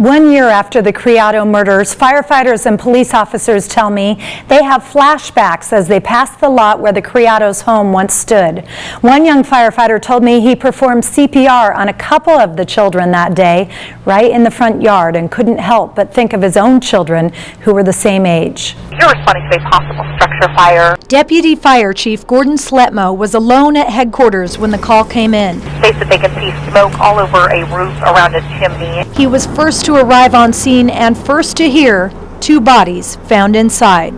1 year after the Criado murders, firefighters and police officers tell me they have flashbacks as they pass the lot where the Criado's home once stood. One young firefighter told me he performed CPR on a couple of the children that day, right in the front yard, and couldn't help but think of his own children who were the same age. You're responding to a possible structure fire. Deputy Fire Chief Gordon Sletmo was alone at headquarters when the call came in. Space that they can see smoke all over a roof around a chimney. He was first to arrive on scene and first to hear 2 bodies found inside.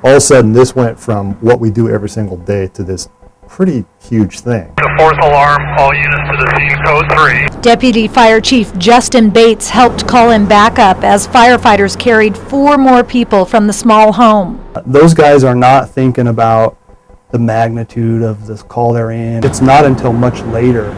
All of a sudden, this went from what we do every single day to this pretty huge thing. The 4th alarm, all units to the scene, code 3. Deputy Fire Chief Justin Bates helped call him back up as firefighters carried 4 more people from the small home. Those guys are not thinking about the magnitude of this call they're in. It's not until much later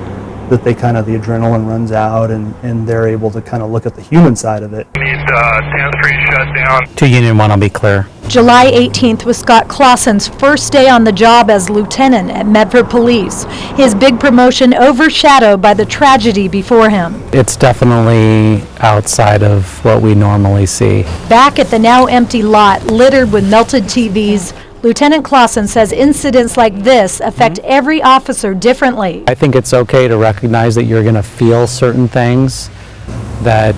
that the adrenaline runs out and they're able to kind of look at the human side of it. We need 10th Street shut down. To Union 1, I'll be clear. July 18th was Scott Clausen's first day on the job as lieutenant at Medford Police. His big promotion overshadowed by the tragedy before him. It's definitely outside of what we normally see. Back at the now empty lot littered with melted TVs, Lieutenant Clausen says incidents like this affect every officer differently. I think it's okay to recognize that you're going to feel certain things, that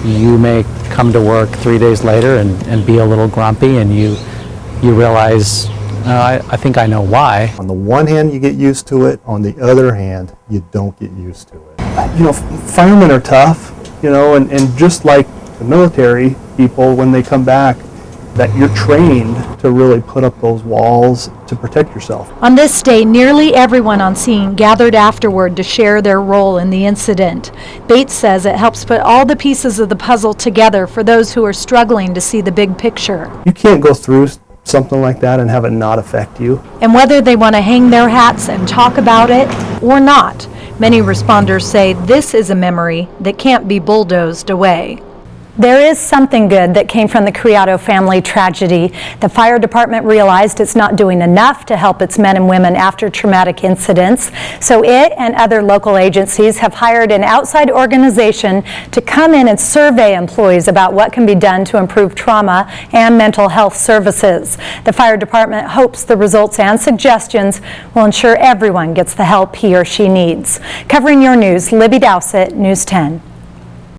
you may come to work 3 days later and be a little grumpy, and you realize, I think I know why. On the one hand, you get used to it. On the other hand, you don't get used to it. Firemen are tough, and just like the military people, when they come back, that you're trained to really put up those walls to protect yourself. On this day, nearly everyone on scene gathered afterward to share their role in the incident. Bates says it helps put all the pieces of the puzzle together for those who are struggling to see the big picture. You can't go through something like that and have it not affect you. And whether they want to hang their hats and talk about it or not, many responders say this is a memory that can't be bulldozed away. There is something good that came from the Criado family tragedy. The fire department realized it's not doing enough to help its men and women after traumatic incidents. So it and other local agencies have hired an outside organization to come in and survey employees about what can be done to improve trauma and mental health services. The fire department hopes the results and suggestions will ensure everyone gets the help he or she needs. Covering your news, Libby Dowsett, News 10.